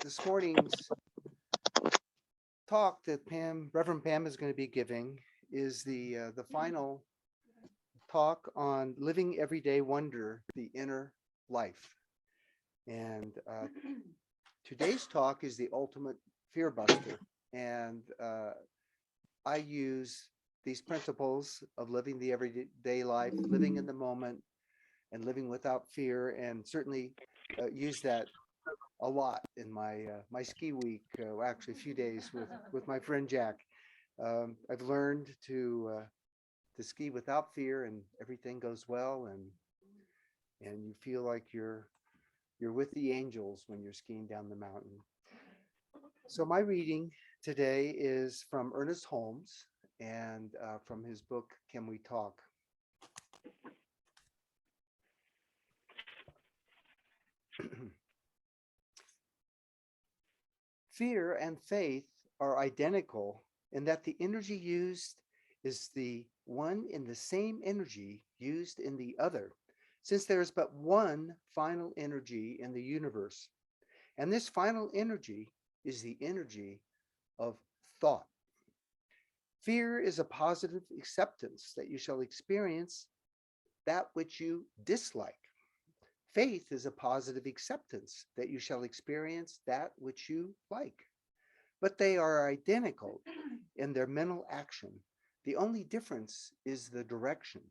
this morning's talk that Reverend Pam is going to be giving is the final talk on living everyday wonder, the inner life. And today's talk is the ultimate fear buster. And I use these principles of living the everyday life, living in the moment, and living without fear, and certainly use that a lot in my ski week. Actually, a few days with my friend Jack. I've learned to ski without fear, and everything goes well, and you feel like you're with the angels when you're skiing down the mountain. So my reading today is from Ernest Holmes and from his book Can We Talk? Fear and faith are identical in that the energy used is the one in the same energy used in the other, since there is but one final energy in the universe. And this final energy is the energy of thought. Fear is a positive acceptance that you shall experience that which you dislike. Faith is a positive acceptance that you shall experience that which you like. But they are identical in their mental action. The only difference is the direction.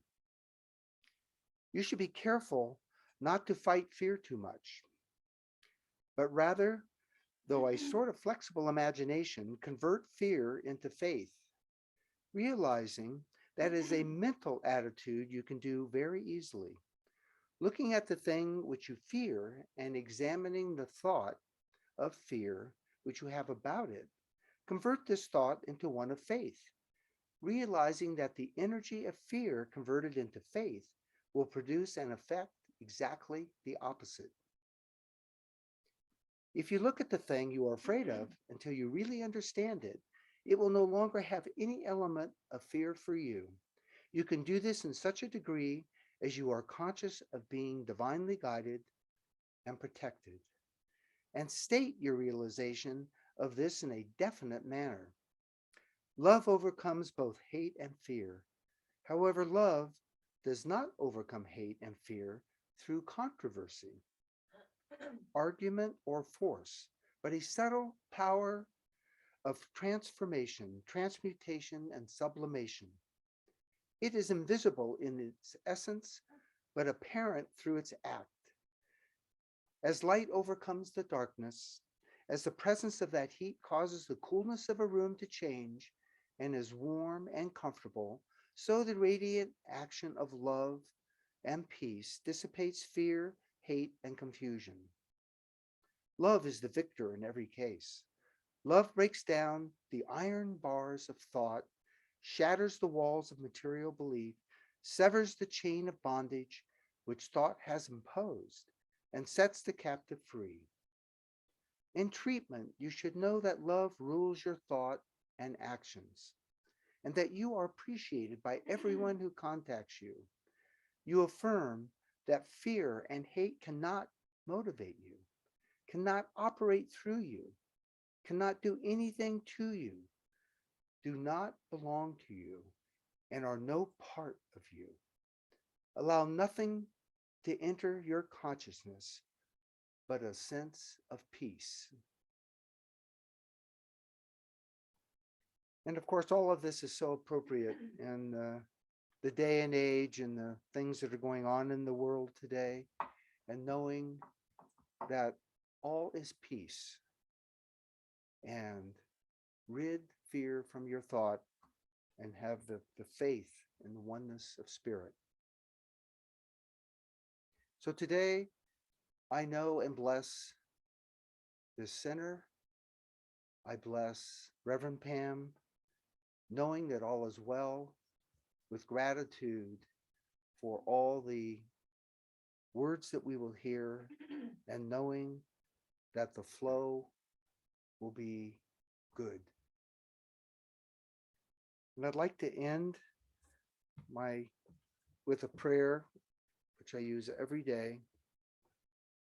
You should be careful not to fight fear too much, but rather, though a sort of flexible imagination, convert fear into faith, realizing that is a mental attitude you can do very easily. Looking at the thing which you fear and examining the thought of fear which you have about it, convert this thought into one of faith, realizing that the energy of fear converted into faith will produce an effect exactly the opposite. If you look at the thing you are afraid of until you really understand it, it will no longer have any element of fear for you. You can do this in such a degree as you are conscious of being divinely guided and protected, and state your realization of this in a definite manner. Love overcomes both hate and fear. However, love does not overcome hate and fear through controversy, argument, or force, but a subtle power of transformation, transmutation, and sublimation. It is invisible in its essence, but apparent through its act. As light overcomes the darkness, as the presence of that heat causes the coolness of a room to change and is warm and comfortable, so the radiant action of love and peace dissipates fear, hate, and confusion. Love is the victor in every case. Love breaks down the iron bars of thought, shatters the walls of material belief, severs the chain of bondage which thought has imposed, and sets the captive free. In treatment, you should know that love rules your thought and actions, and that you are appreciated by everyone who contacts you. You affirm that fear and hate cannot motivate you, cannot operate through you, cannot do anything to you, do not belong to you, and are no part of you. Allow nothing to enter your consciousness but a sense of peace. And of course, all of this is so appropriate in the day and age and the things that are going on in the world today, and knowing that all is peace, and rid fear from your thought and have the faith in the oneness of spirit. So today, I know and bless this center. I bless Reverend Pam, knowing that all is well, with gratitude for all the words that we will hear, and knowing that the flow will be good. And I'd like to end with a prayer, which I use every day,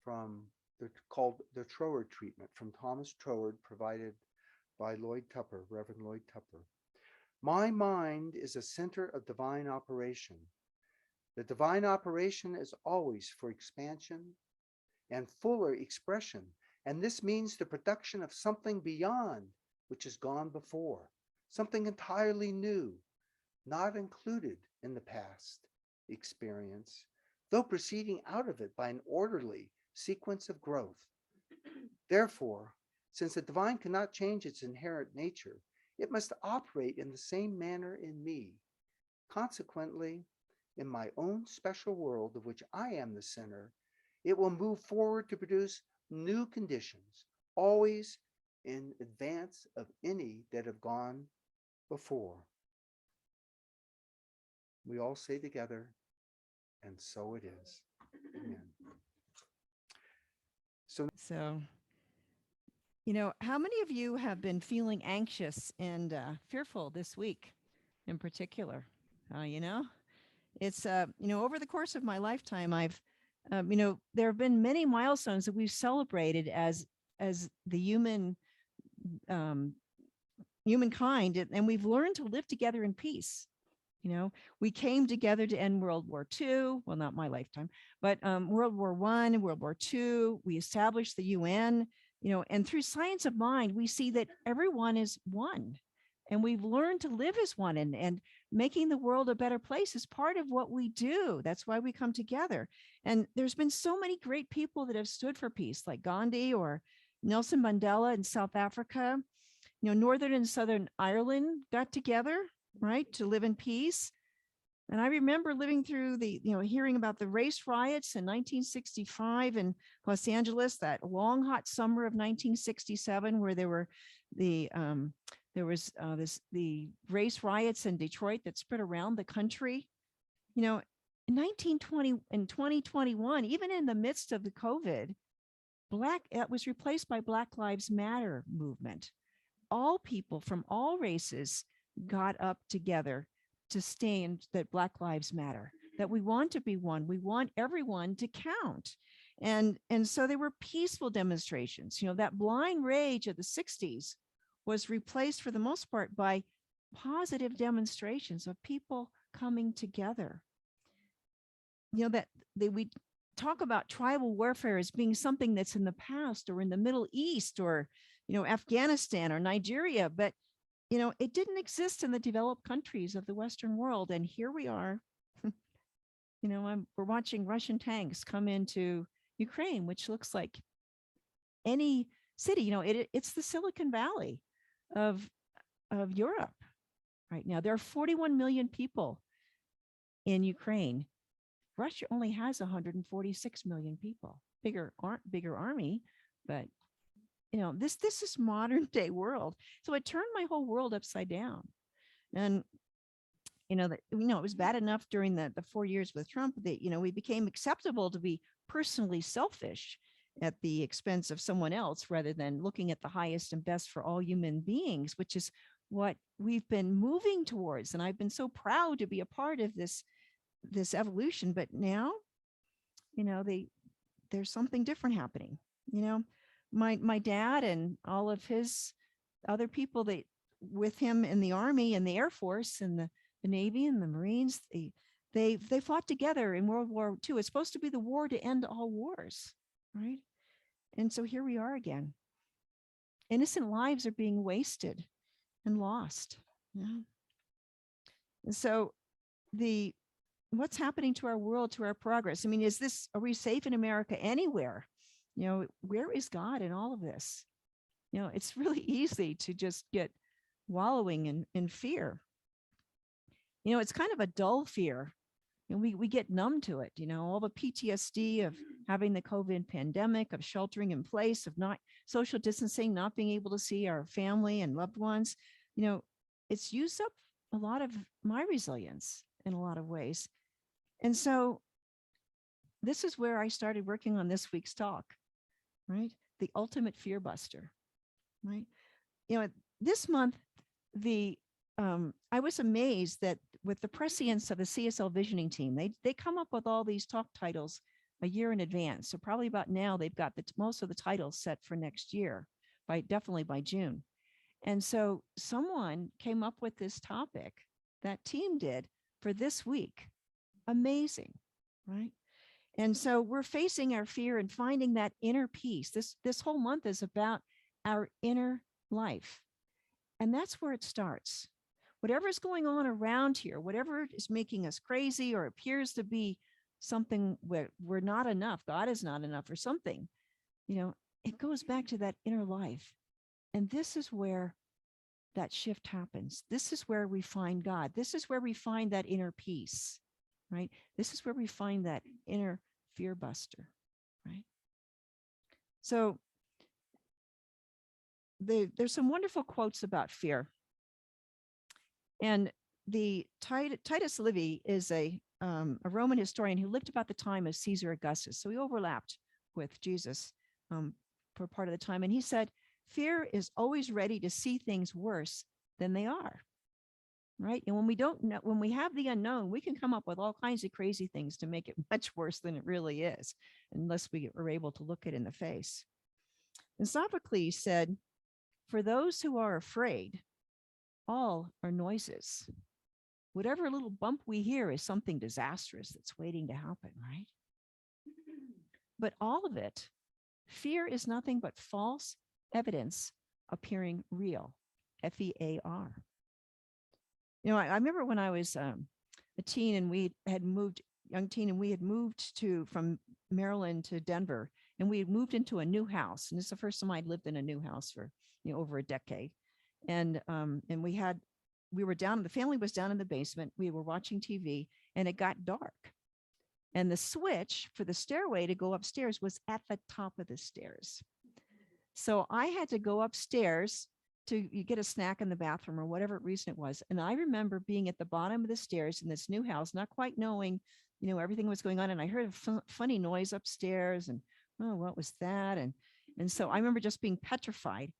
from They're called the Troward treatment from Thomas Troward, provided by Lloyd Tupper, Reverend Lloyd Tupper. My mind is a center of divine operation. The divine operation is always for expansion and fuller expression, and this means the production of something beyond which has gone before, something entirely new, not included in the past experience, though proceeding out of it by an orderly sequence of growth. Therefore, since the divine cannot change its inherent nature, it must operate in the same manner in me. Consequently, in my own special world of which I am the center, it will move forward to produce new conditions, always in advance of any that have gone before. We all say together, and so it is. Amen. So, So, how many of you have been feeling anxious and fearful this week in particular? You know, it's, over the course of my lifetime, there have been many milestones that we've celebrated as the um, humankind, and we've learned to live together in peace. We came together to end World War II. Well, not my lifetime, but World War I and World War II. We established the UN, and through science of mind, we see that everyone is one. And we've learned to live as one, and making the world a better place is part of what we do. That's why we come together. And there's been so many great people that have stood for peace, like Gandhi or Nelson Mandela in South Africa. Northern and Southern Ireland got together, right, to live in peace. And I remember living through hearing about the race riots in 1965 in Los Angeles, that long, hot summer of 1967, where there were the race riots in Detroit that spread around the country. In 1920 and 2021, even in the midst of the COVID, that was replaced by Black Lives Matter movement. All people from all races got up together to stand that Black Lives Matter, that we want to be one. We want everyone to count. And so they were peaceful demonstrations. That blind rage of the 60s was replaced for the most part by positive demonstrations of people coming together. We talk about tribal warfare as being something that's in the past or in the Middle East or, Afghanistan or Nigeria, but it didn't exist in the developed countries of the Western world. And here we are, we're watching Russian tanks come into Ukraine, which looks like any city. It's the Silicon Valley of Europe right now. There are 41 million people in Ukraine. Russia only has 146 million people. Bigger army, but this is modern day world. So it turned my whole world upside down. And it was bad enough during the 4 years with Trump that we became acceptable to be personally selfish at the expense of someone else rather than looking at the highest and best for all human beings, which is what we've been moving towards. And I've been so proud to be a part of this evolution. But now, there's something different happening. My dad and all of his other people that with him in the Army and the Air Force and the Navy and the Marines, they fought together in World War II. It's supposed to be the war to end all wars, right? And so here we are again. Innocent lives are being wasted and lost. Yeah. And so what's happening to our world, to our progress? I mean, are we safe in America anywhere? Where is God in all of this? It's really easy to just get wallowing in fear. It's kind of a dull fear. We get numb to it, all the PTSD of having the COVID pandemic, of sheltering in place, of not social distancing, not being able to see our family and loved ones. It's used up a lot of my resilience in a lot of ways. And so this is where I started working on this week's talk, right? The ultimate fear buster, right? This month, I was amazed that with the prescience of the CSL visioning team, they come up with all these talk titles a year in advance. So probably about now they've got most of the titles set for next year, by definitely by June. And so someone came up with this topic, that team did, for this week. Amazing, right? And so we're facing our fear and finding that inner peace. This whole month is about our inner life. And that's where it starts. Whatever's going on around here, whatever is making us crazy or appears to be something where we're not enough, God is not enough or something, it goes back to that inner life. And this is where that shift happens. This is where we find God. This is where we find that inner peace, right? This is where we find that inner fear buster, right? So there's some wonderful quotes about fear. And the Titus Livy is a Roman historian who lived about the time of Caesar Augustus. So he overlapped with Jesus for part of the time. And he said, fear is always ready to see things worse than they are, right? And when we don't know, when we have the unknown, we can come up with all kinds of crazy things to make it much worse than it really is, unless we are able to look it in the face. And Sophocles said, for those who are afraid, all are noises. Whatever little bump we hear is something disastrous that's waiting to happen, right? But all of it, fear is nothing but false evidence appearing real, F-E-A-R. I remember when I was a teen and we had moved, young teen, and we had moved from Maryland to Denver, and we had moved into a new house. And this is the first time I'd lived in a new house for over a decade. And we were down, the family was down in the basement. We were watching TV and it got dark. And the switch for the stairway to go upstairs was at the top of the stairs. So I had to go upstairs to get a snack in the bathroom or whatever reason it was. And I remember being at the bottom of the stairs in this new house, not quite knowing, everything was going on. And I heard a funny noise upstairs and, oh, what was that? And so I remember just being petrified.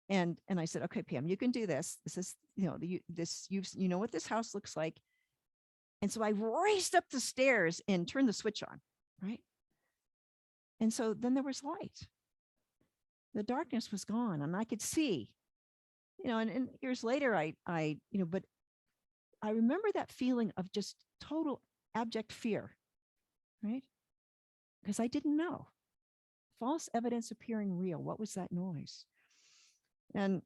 And I said, okay, Pam, you can do this. This is, you know what this house looks like. And so I raced up the stairs and turned the switch on, right? And so then there was light. The darkness was gone and I could see, and years later, but I remember that feeling of just total abject fear, right? Because I didn't know. False evidence appearing real. What was that noise? And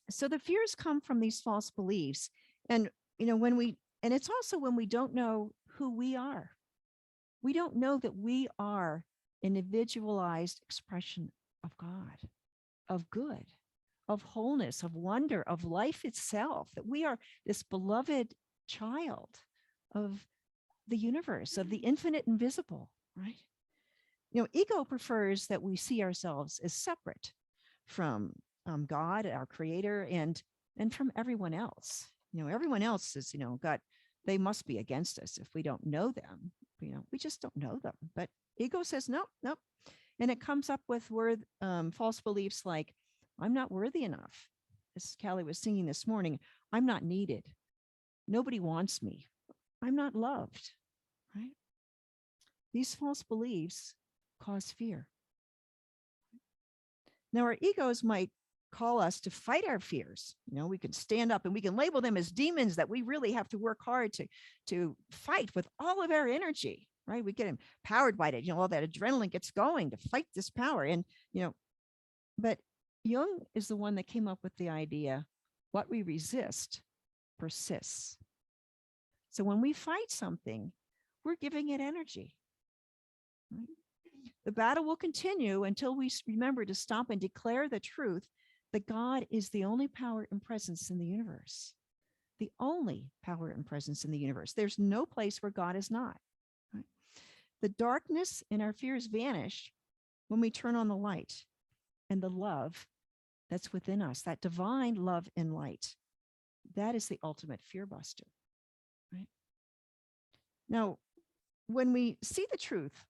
so the fears come from these false beliefs. And, and it's also when we don't know who we are. We don't know that we are an individualized expression of God, of good, of wholeness, of wonder, of life itself, that we are this beloved child of the universe, of the infinite invisible, right? Ego prefers that we see ourselves as separate from God, our creator, and from everyone else. Everyone else is, God, they must be against us if we don't know them. We just don't know them. But ego says, no. And it comes up with false beliefs like, I'm not worthy enough. As Callie was singing this morning, I'm not needed. Nobody wants me. I'm not loved, right? These false beliefs cause fear. Now, our egos might call us to fight our fears. We can stand up and we can label them as demons that we really have to work hard to fight with all of our energy, right? We get empowered by it. All that adrenaline gets going to fight this power. And, but Jung is the one that came up with the idea, what we resist persists. So when we fight something, we're giving it energy. Right? The battle will continue until we remember to stop and declare the truth that God is the only power and presence in the universe. The only power and presence in the universe. There's no place where God is not. Right? The darkness and our fears vanish when we turn on the light and the love that's within us, that divine love and light. That is the ultimate fear buster. Right? Now, when we see the truth,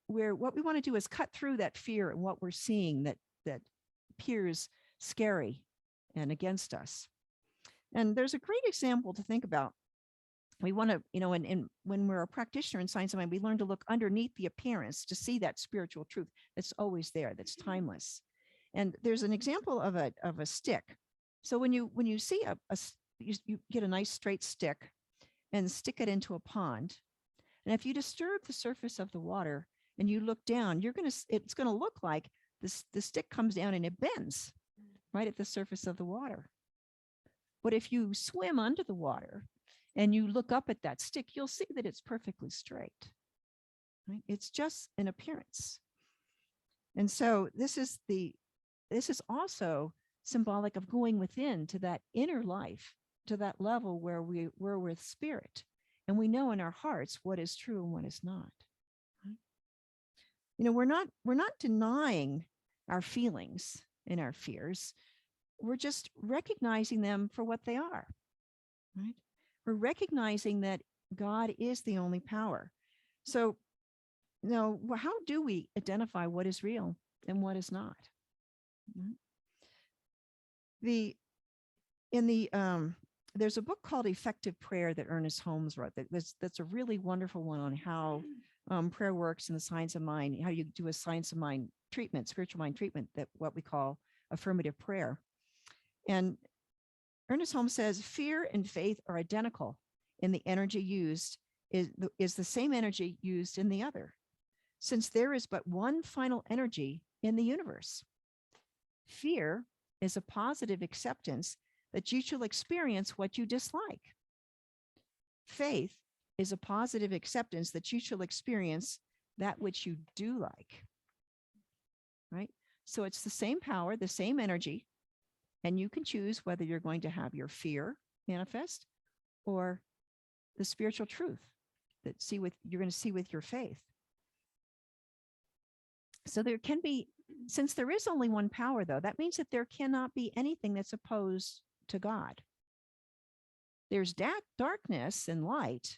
what we want to do is cut through that fear and what we're seeing that appears scary and against us. And there's a great example to think about We want to, and when we're a practitioner in science of mind, we learn to look underneath the appearance to see that spiritual truth that's always there, that's timeless. And there's an example of a stick. So when you see you get a nice straight stick and stick it into a pond, and if you disturb the surface of the water and you look down, it's gonna look like the stick comes down and it bends right at the surface of the water. But if you swim under the water and you look up at that stick, you'll see that it's perfectly straight. Right? It's just an appearance. And so this is also symbolic of going within to that inner life, to that level where we're with spirit, and we know in our hearts what is true and what is not. Right? We're not denying our feelings and our fears. We're just recognizing them for what they are. Right? We're recognizing that God is the only power. So now, how do we identify what is real and what is not? There's a book called Effective Prayer that Ernest Holmes wrote. That's a really wonderful one on how prayer works in the science of mind, how you do a science of mind treatment, spiritual mind treatment, that what we call affirmative prayer. And Ernest Holmes says fear and faith are identical in the energy used is the same energy used in the other, since there is but one final energy in the universe. Fear is a positive acceptance that you shall experience what you dislike. Faith is a positive acceptance that you shall experience that which you do like. Right? So it's the same power, the same energy, and you can choose whether you're going to have your fear manifest or the spiritual truth that you're going to see with your faith. So there can be, since there is only one power, though, that means that there cannot be anything that's opposed to God. There's darkness and light,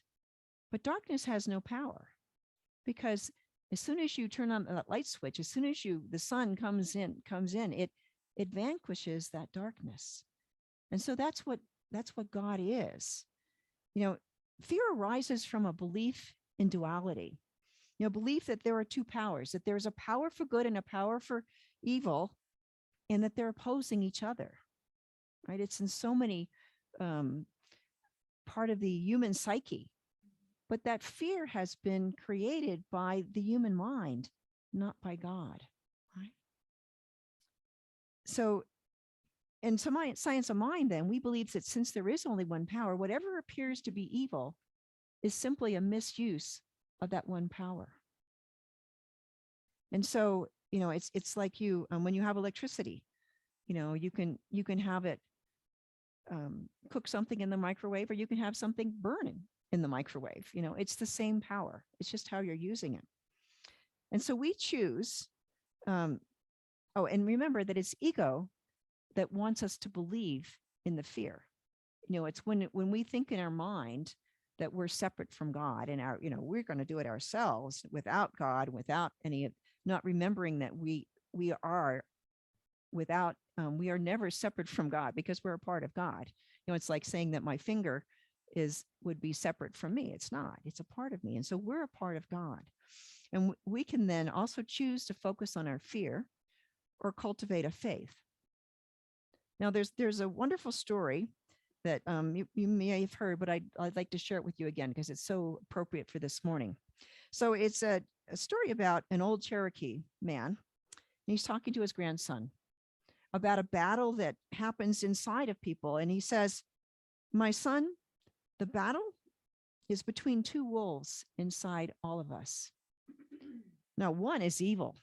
but darkness has no power, because as soon as you turn on that light switch, as soon as the sun comes in, it vanquishes that darkness. And so that's what God is. Fear arises from a belief in duality. Belief that there are two powers, that there's a power for good and a power for evil, and that they're opposing each other. Right? It's in so many part of the human psyche. But that fear has been created by the human mind, not by God. Right? So in science of mind, then, we believe that since there is only one power, whatever appears to be evil is simply a misuse of that one power. And so, it's like when you have electricity, you can have it cook something in the microwave, or you can have something burning in the microwave. It's the same power. It's just how you're using it. And so we choose. And remember that it's ego that wants us to believe in the fear. It's when we think in our mind that we're separate from God, and we're going to do it ourselves without God, without not remembering that we are without, we are never separate from God, because we're a part of God. It's like saying that my finger would be separate from me. It's not. It's a part of me. And so we're a part of God. And we can then also choose to focus on our fear or cultivate a faith. Now, there's a wonderful story that you may have heard, but I'd like to share it with you again because it's so appropriate for this morning. So it's a story about an old Cherokee man, and he's talking to his grandson about a battle that happens inside of people. And he says, "My son, the battle is between two wolves inside all of us. Now, one is evil.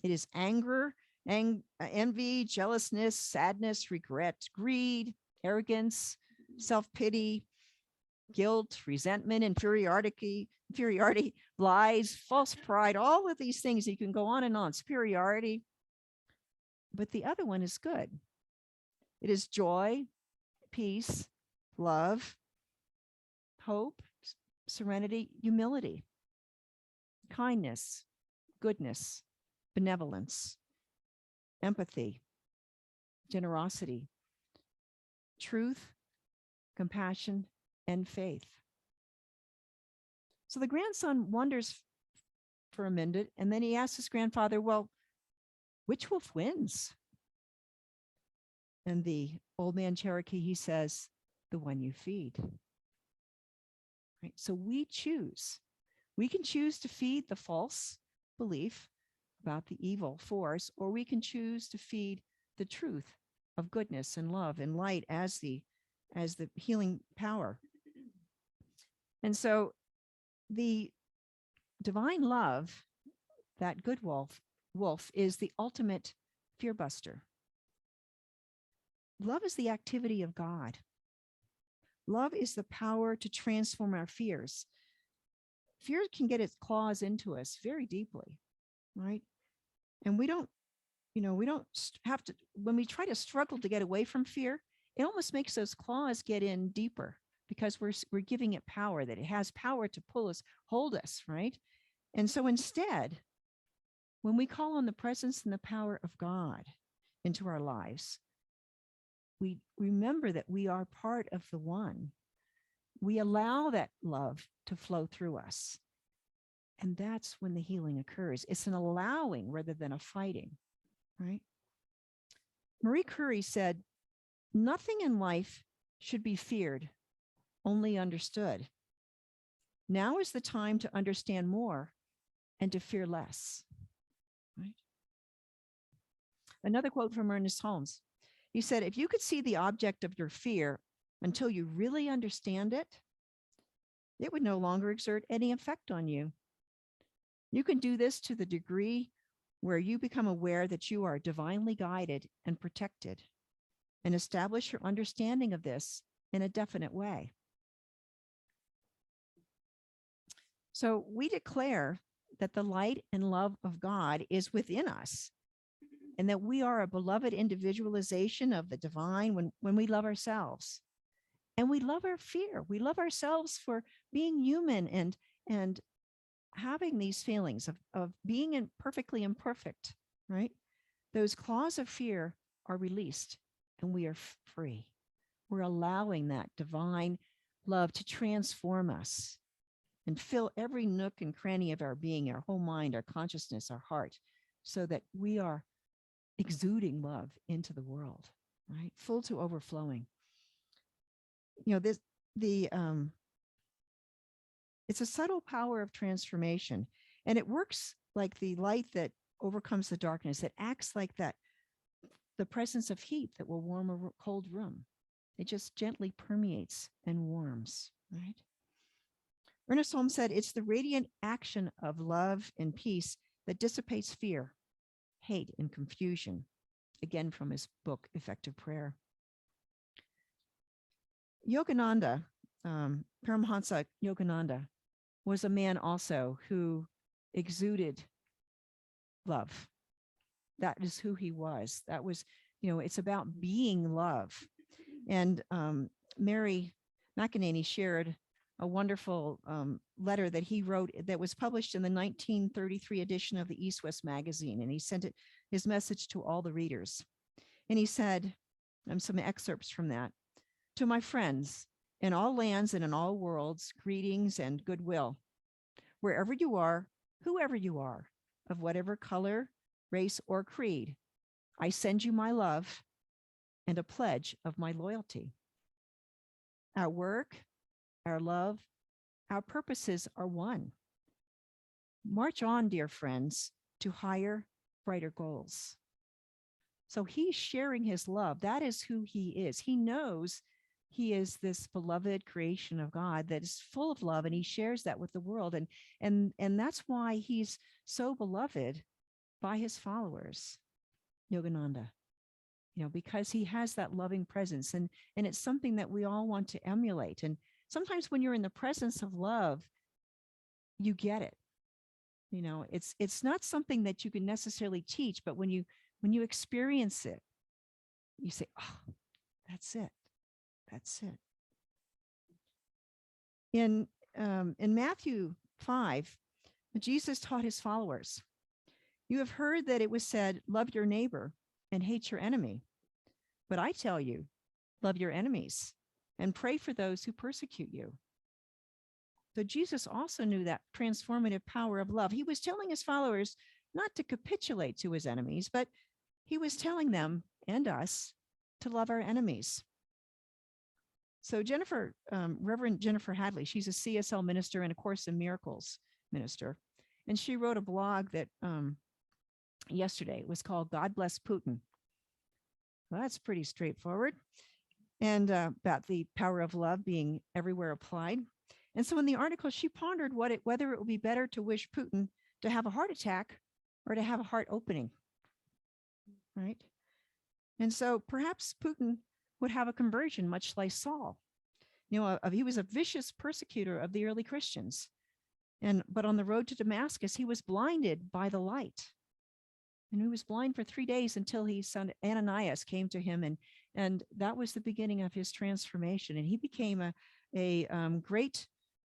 It is anger, envy, jealousness, sadness, regret, greed, arrogance, self-pity, guilt, resentment, inferiority, lies, false pride, all of these things. You can go on and on, superiority. But the other one is good. It is joy, peace, love, hope, serenity, humility, kindness, goodness, benevolence, empathy, generosity, truth, compassion, and faith." So the grandson wonders for a minute, and then he asks his grandfather, well, which wolf wins? And the old man Cherokee, he says, the one you feed. Right? So we choose. We can choose to feed the false belief about the evil force, or we can choose to feed the truth of goodness and love and light as the healing power. And so the divine love, that good wolf is the ultimate fear buster. Love is the activity of God. Love is the power to transform our fears. Fear can get its claws into us very deeply, right? And we don't have to, when we try to struggle to get away from fear, it almost makes those claws get in deeper because we're giving it power, that it has power to pull us, hold us, right? And so instead, when we call on the presence and the power of God into our lives, we remember that we are part of the one. We allow that love to flow through us. And that's when the healing occurs. It's an allowing rather than a fighting, right? Marie Curie said, nothing in life should be feared, only understood. Now is the time to understand more and to fear less, right? Another quote from Ernest Holmes. He said, if you could see the object of your fear until you really understand it, it would no longer exert any effect on you. You can do this to the degree where you become aware that you are divinely guided and protected, and establish your understanding of this in a definite way. So we declare that the light and love of God is within us, and that we are a beloved individualization of the divine when we love ourselves. And we love our fear. We love ourselves for being human and having these feelings of being perfectly imperfect, right? Those claws of fear are released and we are free. We're allowing that divine love to transform us and fill every nook and cranny of our being, our whole mind, our consciousness, our heart, so that we are exuding love into the world, right? Full to overflowing. It's a subtle power of transformation, and it works like the light that overcomes the darkness. It acts like that, the presence of heat that will warm a cold room. It just gently permeates and warms, right? Ernest Holmes said, it's the radiant action of love and peace that dissipates fear, hate, and confusion. Again, from his book, Effective Prayer. Yogananda, Paramahansa Yogananda, was a man also who exuded love. That is who he was. That was, it's about being love. And Mary McEnany shared a wonderful letter that he wrote that was published in the 1933 edition of the East West magazine. And he sent his message to all the readers. And he said, some excerpts from that, to my friends in all lands and in all worlds, greetings and goodwill. Wherever you are, whoever you are, of whatever color, race, or creed, I send you my love and a pledge of my loyalty. Our work, our love, our purposes are one. March on, dear friends, to higher, brighter goals. So he's sharing his love. That is who he is. He knows he is this beloved creation of God that is full of love, and he shares that with the world. And that's why he's so beloved by his followers, Yogananda, because he has that loving presence, and it's something that we all want to emulate. And sometimes when you're in the presence of love, you get it. It's not something that you can necessarily teach, but when you experience it, you say, oh, that's it. That's it. In Matthew 5, Jesus taught his followers, you have heard that it was said, love your neighbor and hate your enemy. But I tell you, love your enemies and pray for those who persecute you. So Jesus also knew that transformative power of love. He was telling his followers not to capitulate to his enemies, but he was telling them and us to love our enemies. So Reverend Jennifer Hadley, she's a CSL minister and a Course in Miracles minister. And she wrote a blog that yesterday. It was called God Bless Putin. Well, that's pretty straightforward. And about the power of love being everywhere applied. And so in the article, she pondered whether it would be better to wish Putin to have a heart attack or to have a heart opening, right? And so perhaps Putin would have a conversion, much like Saul. He was a vicious persecutor of the early Christians. But on the road to Damascus, he was blinded by the light. And he was blind for 3 days until his son Ananias came to him, and that was the beginning of his transformation. And he became a great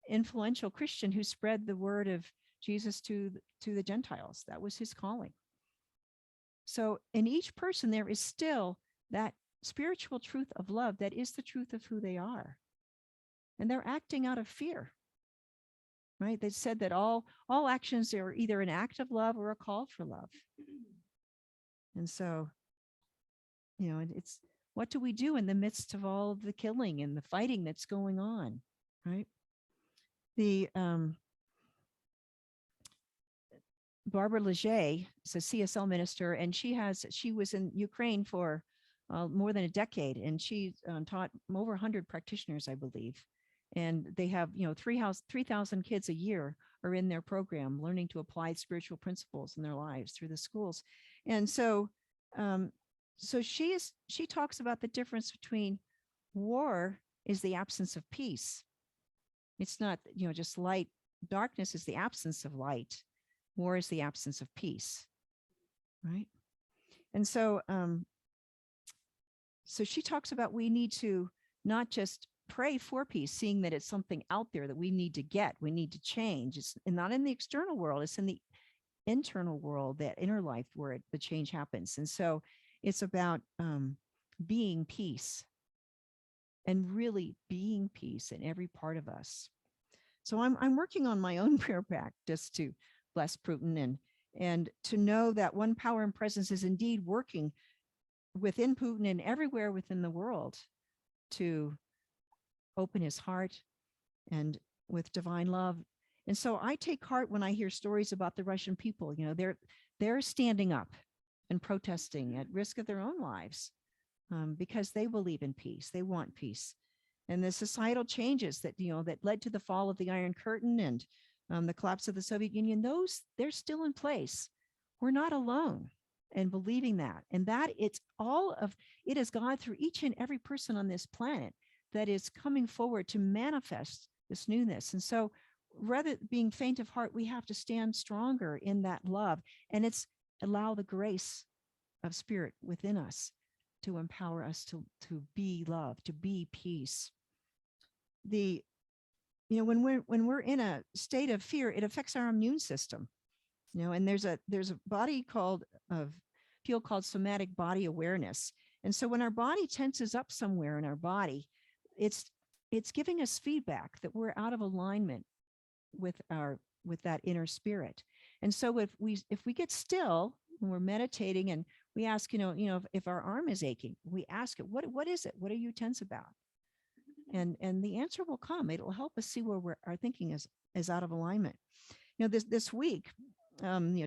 influential Christian who spread the word of Jesus to the Gentiles. That was his calling. So in each person, there is still that spiritual truth of love that is the truth of who they are. And they're acting out of fear, right? They said that all actions are either an act of love or a call for love. And so, it's what do we do in the midst of all of the killing and the fighting that's going on, right? The Barbara Leger is a CSL minister, and she was in Ukraine for more than a decade, and she taught over 100 practitioners, I believe. And they have, 3,000 kids a year are in their program learning to apply spiritual principles in their lives through the schools. And so, she talks about the difference between war is the absence of peace. It's not, just light. Darkness is the absence of light. War is the absence of peace, right? And so, so she talks about we need to not just pray for peace, seeing that it's something out there that we need to get, we need to change. It's not in the external world, it's in the internal world, that inner life where the change happens. And so it's about being peace and really being peace in every part of us. So I'm working on my own prayer practice to bless Putin and to know that one power and presence is indeed working within Putin and everywhere within the world to open his heart and with divine love. And so I take heart when I hear stories about the Russian people. They're standing up and protesting at risk of their own lives because they believe in peace. They want peace. And the societal changes that led to the fall of the Iron Curtain and the collapse of the Soviet Union, they're still in place. We're not alone in believing that. And that it is God through each and every person on this planet that is coming forward to manifest this newness. And so rather than being faint of heart, we have to stand stronger in that love. And it's allow the grace of spirit within us to empower us to be love, to be peace. When we're in a state of fear, it affects our immune system. And there's a body field called somatic body awareness. And so when our body tenses up somewhere in our body, it's giving us feedback that we're out of alignment with that inner spirit. And so if we get still when we're meditating and we ask, if our arm is aching, we ask it, what is it? What are you tense about? And the answer will come. It'll help us see where our thinking is out of alignment. This week,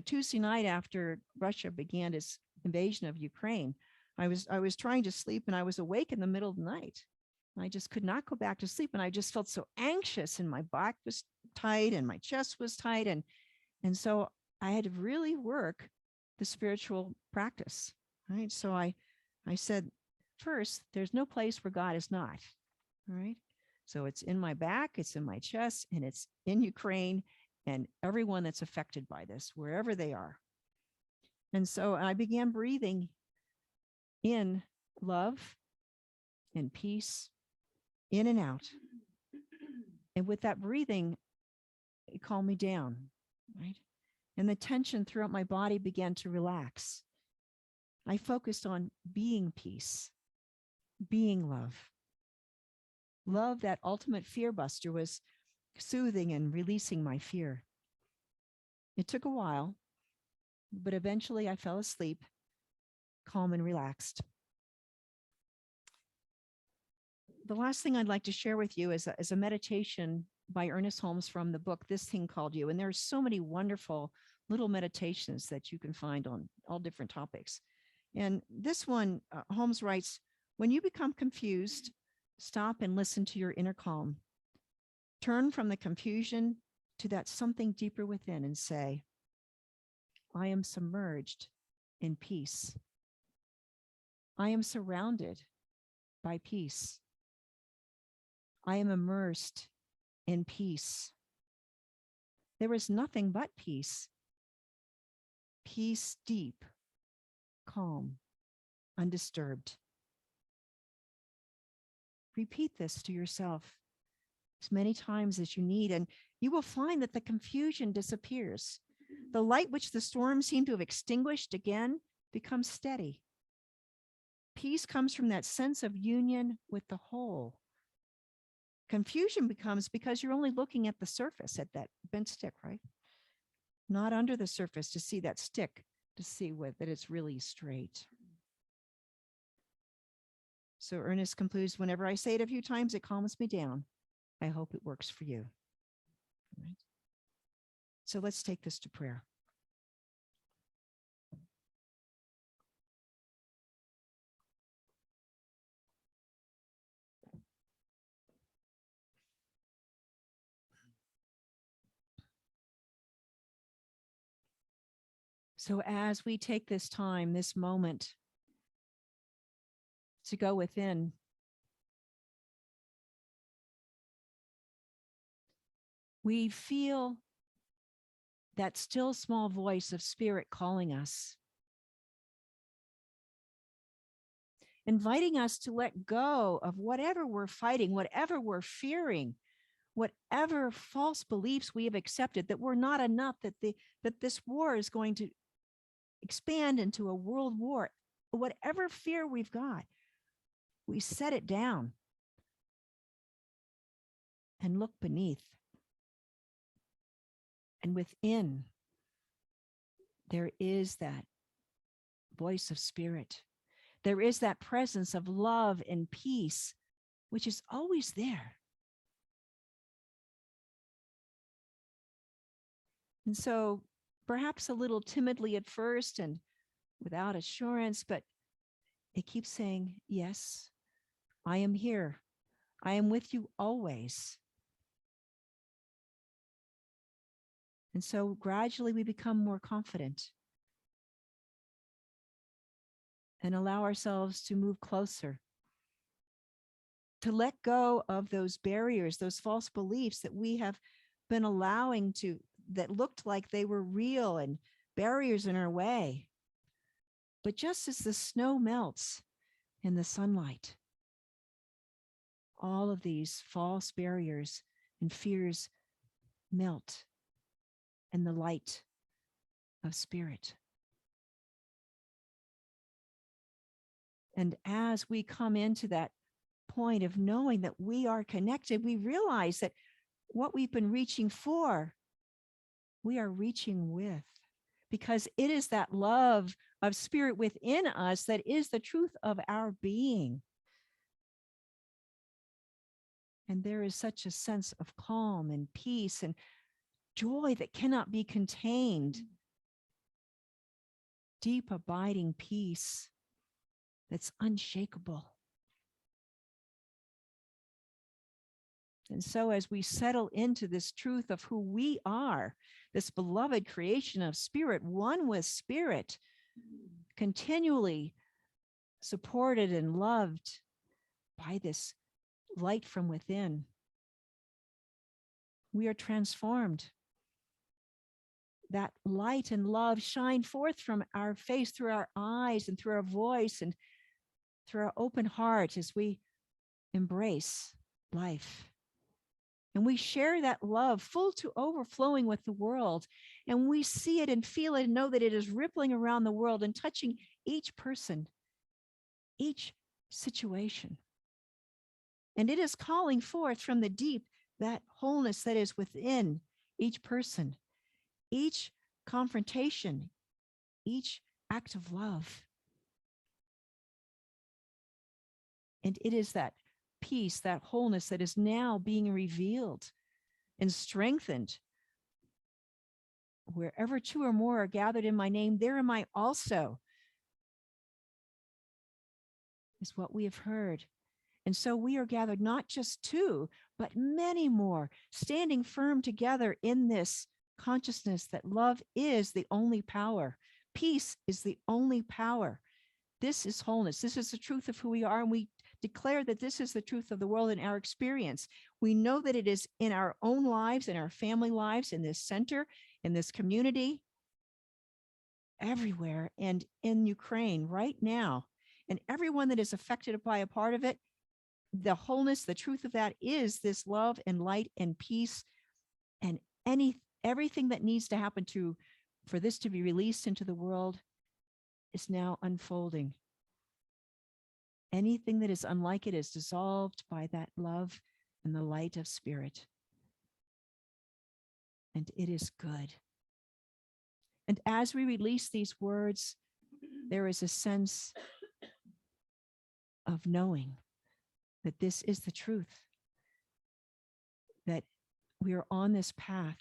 Tuesday night after Russia began its invasion of Ukraine, I was trying to sleep and I was awake in the middle of the night. I just could not go back to sleep. And I just felt so anxious and my back was tight and my chest was tight. And so I had to really work the spiritual practice, right? So I said, first, there's no place where God is not, all right? So it's in my back, it's in my chest, and it's in Ukraine and everyone that's affected by this, wherever they are. And so I began breathing in love and peace, in and out. And with that breathing, it calmed me down, right? And the tension throughout my body began to relax. I focused on being peace, being love. Love, that ultimate fear buster, was soothing and releasing my fear. It took a while, but eventually I fell asleep, calm and relaxed. The last thing I'd like to share with you is a meditation by Ernest Holmes from the book, This Thing Called You. And there's so many wonderful little meditations that you can find on all different topics. And this one, Holmes writes, when you become confused, stop and listen to your inner calm. Turn from the confusion to that something deeper within and say, I am submerged in peace. I am surrounded by peace. I am immersed in peace. There is nothing but peace. Peace deep, calm, undisturbed. Repeat this to yourself as many times as you need, and you will find that the confusion disappears. The light which the storm seemed to have extinguished again becomes steady. Peace comes from that sense of union with the whole. Confusion becomes because you're only looking at the surface, at that bent stick, right? Not under the surface to see that stick, to see that it's really straight. So Ernest concludes, whenever I say it a few times, it calms me down. I hope it works for you. Right? So let's take this to prayer. So as we take this time, this moment to go within, we feel that still small voice of spirit calling us, inviting us to let go of whatever we're fighting, whatever we're fearing, whatever false beliefs we have accepted, that we're not enough, that this war is going to expand into a world war. Whatever fear we've got, we set it down and look beneath. And within, there is that voice of spirit. There is that presence of love and peace, which is always there. And so perhaps a little timidly at first and without assurance, but it keeps saying, yes, I am here. I am with you always. And so gradually we become more confident and allow ourselves to move closer, to let go of those barriers, those false beliefs that we have been allowing to, that looked like they were real and barriers in our way. But just as the snow melts in the sunlight, all of these false barriers and fears melt in the light of spirit. And as we come into that point of knowing that we are connected, we realize that what we've been reaching for, we are reaching with, because it is that love of spirit within us that is the truth of our being. And there is such a sense of calm and peace and joy that cannot be contained. Deep, abiding peace that's unshakable. And so as we settle into this truth of who we are, this beloved creation of spirit, one with spirit, continually supported and loved by this light from within, we are transformed. That light and love shine forth from our face, through our eyes and through our voice and through our open heart as we embrace life. And we share that love full to overflowing with the world. And we see it and feel it and know that it is rippling around the world and touching each person, each situation. And it is calling forth from the deep that wholeness that is within each person, each confrontation, each act of love. And it is that peace, that wholeness that is now being revealed and strengthened. Wherever two or more are gathered in my name, there am I also, is what we have heard. And so we are gathered not just two, but many more, standing firm together in this consciousness that love is the only power. Peace is the only power. This is wholeness. This is the truth of who we are. And we declare that this is the truth of the world in our experience. We know that it is in our own lives, in our family lives, in this center, in this community, everywhere, and in Ukraine right now. And everyone that is affected by a part of it, the wholeness, the truth of that is this love and light and peace, and everything that needs to happen for this to be released into the world is now unfolding. Anything that is unlike it is dissolved by that love and the light of spirit. And it is good. And as we release these words, there is a sense of knowing that this is the truth, that we are on this path,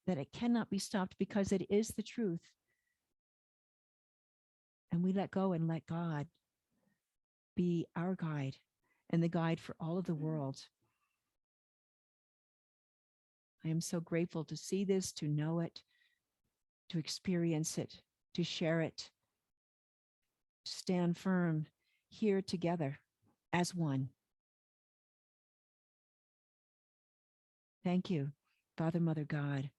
that it cannot be stopped because it is the truth. And we let go and let God be our guide and the guide for all of the world. I am so grateful to see this, to know it, to experience it, to share it, to stand firm here together as one. Thank you, Father, Mother, God.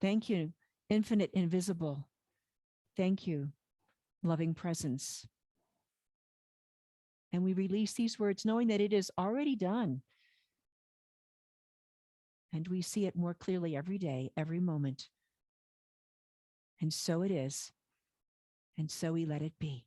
Thank you, infinite, invisible. Thank you, loving presence. And we release these words knowing that it is already done. And we see it more clearly every day, every moment. And so it is. And so we let it be.